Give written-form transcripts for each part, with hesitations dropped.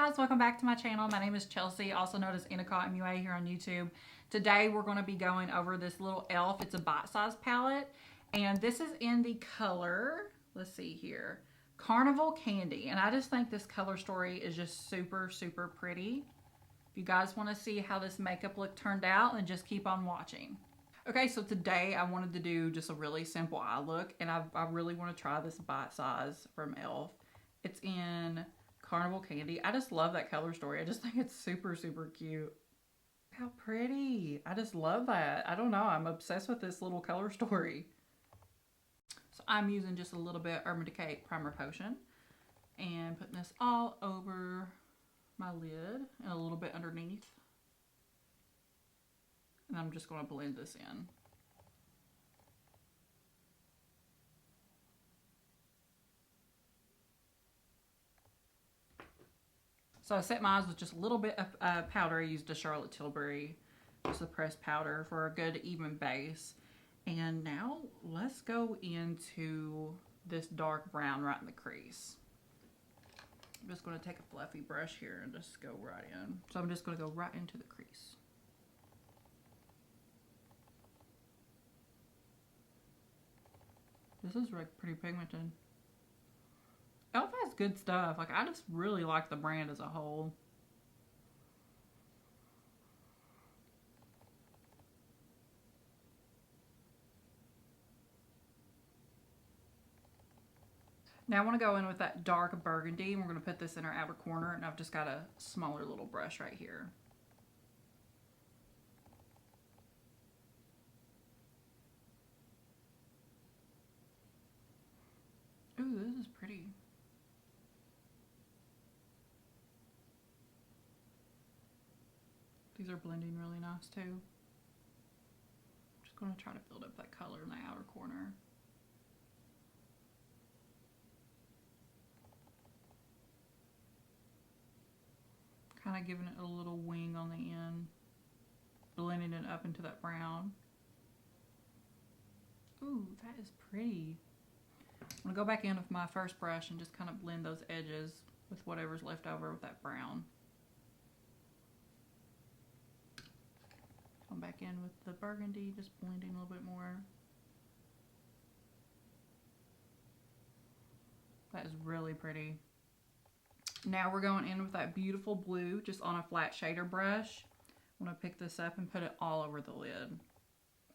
guys, welcome back to my channel. My name is Chelsea, also known as EndicottMUA here on YouTube. Today we're going to be going over this little e.l.f. It's a bite-sized palette, and this is in the color, let's see here, Carnival Candy. And I just think this color story is just super, super pretty. If you guys want to see how this makeup look turned out, then just keep on watching. Okay, so today I wanted to do just a really simple eye look, and I really want to try this bite size from e.l.f. It's in Carnival Candy. I just love that color story. I just think it's super, super cute. How pretty. I just love that. I don't know. I'm obsessed with this little color story. So I'm using just a little bit Urban Decay Primer Potion and putting this all over my lid and a little bit underneath. And I'm just going to blend this in. So I set my eyes with just a little bit of powder. I used a Charlotte Tilbury, just a pressed powder for a good even base. And now let's go into this dark brown right in the crease. I'm just going to take a fluffy brush here and just go right in. So I'm just going to go right into the crease. This is like pretty pigmented. e.l.f. has good stuff. Like, I just really like the brand as a whole. Now I want to go in with that dark burgundy, and we're going to put this in our outer corner, and I've just got a smaller little brush right here. Ooh, this is pretty. These are blending really nice too. I'm just going to try to build up that color in the outer corner. Kind of giving it a little wing on the end. Blending it up into that brown. Ooh, that is pretty. I'm going to go back in with my first brush and just kind of blend those edges with whatever's left over with that brown. Come back in with the burgundy, just blending a little bit more. That is really pretty. Now we're going in with that beautiful blue just on a flat shader brush. I'm going to pick this up and put it all over the lid.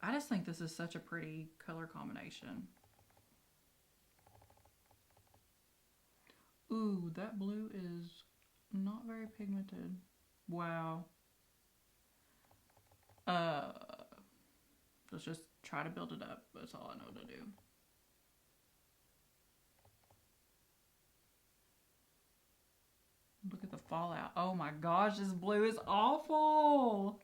I just think this is such a pretty color combination. Ooh, that blue is not very pigmented. Wow. Let's just try to build it up. That's all I know to do. Look at the fallout. Oh my gosh, this blue is awful.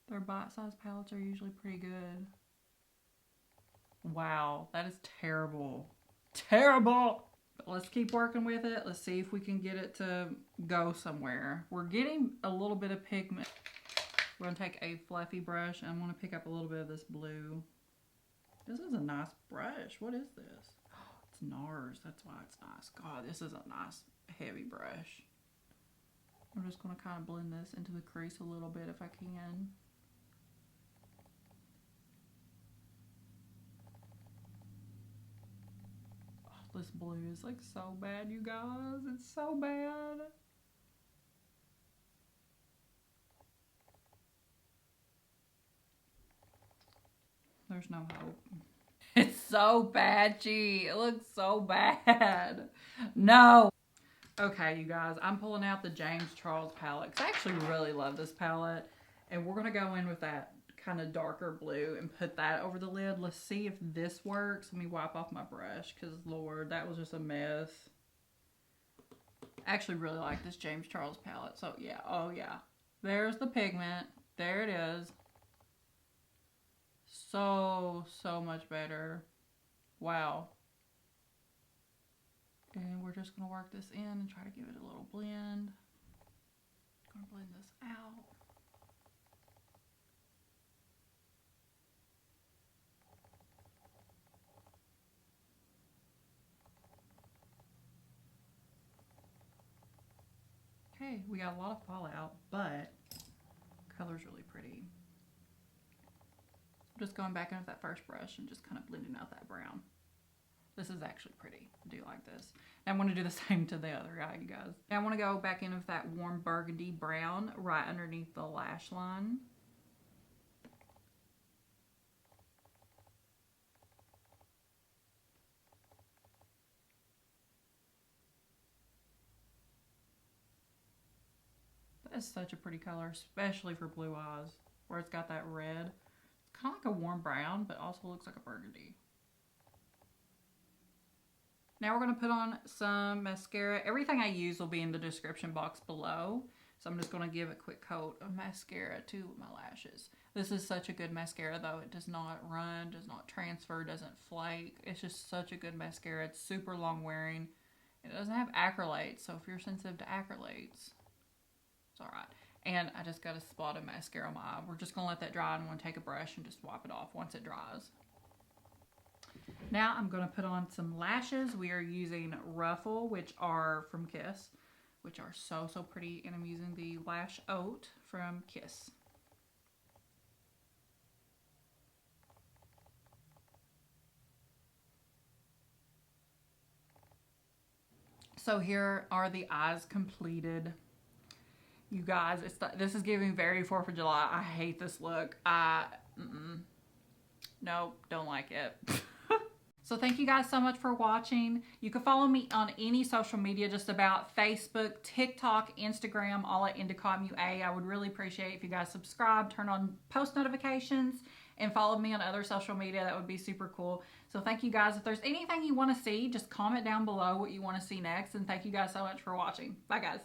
Their bite-sized palettes are usually pretty good. Wow, that is terrible. Terrible! But let's keep working with it. Let's see if we can get it to go somewhere. We're getting a little bit of pigment. We're going to take a fluffy brush and I'm going to pick up a little bit of this blue. This is a nice brush. What is this? Oh, it's NARS. That's why it's nice. God, this is a nice heavy brush. I'm just going to kind of blend this into the crease a little bit if I can. Oh, this blue is like so bad, you guys. It's so bad. There's no hope. It's so bad, gee. It looks so bad. No. Okay, you guys. I'm pulling out the James Charles palette because I actually really love this palette. And we're going to go in with that kind of darker blue and put that over the lid. Let's see if this works. Let me wipe off my brush because, Lord, that was just a mess. I actually really like this James Charles palette. So, yeah. Oh, yeah. There's the pigment. There it is. So much better. Wow. And we're just going to work this in and try to give it a little blend. I'm going to blend this out. okay. We got a lot of fallout, but color's really pretty. I'm just going back in with that first brush and just kind of blending out that brown. This is actually pretty. I do like this. And I'm going to do the same to the other eye, you guys. Now I want to go back in with that warm burgundy brown right underneath the lash line. That is such a pretty color, especially for blue eyes, where it's got that red. It's kind of like a warm brown, but also looks like a burgundy. Now we're going to put on some mascara. Everything I use will be in the description box below. So I'm just going to give a quick coat of mascara to my lashes. This is such a good mascara though. It does not run, does not transfer, doesn't flake. It's just such a good mascara. It's super long wearing. It doesn't have acrylates, so if you're sensitive to acrylates, it's alright. And I just got a spot of mascara on my eye. We're just going to let that dry and I'm going to take a brush and just wipe it off once it dries. Now I'm going to put on some lashes. We are using Ruffle, which are from K.I.S.S.I.N.G, which are so pretty. And I'm using the Lash Oat from K.I.S.S.I.N.G. So here are the eyes completed. You guys, this is giving very 4th of July. I hate this look. Nope, don't like it. So thank you guys so much for watching. You can follow me on any social media, just about Facebook, TikTok, Instagram, all at EndicottMUA. I would really appreciate if you guys subscribe, turn on post notifications, and follow me on other social media. That would be super cool. So thank you guys. If there's anything you want to see, just comment down below what you want to see next. And thank you guys so much for watching. Bye guys.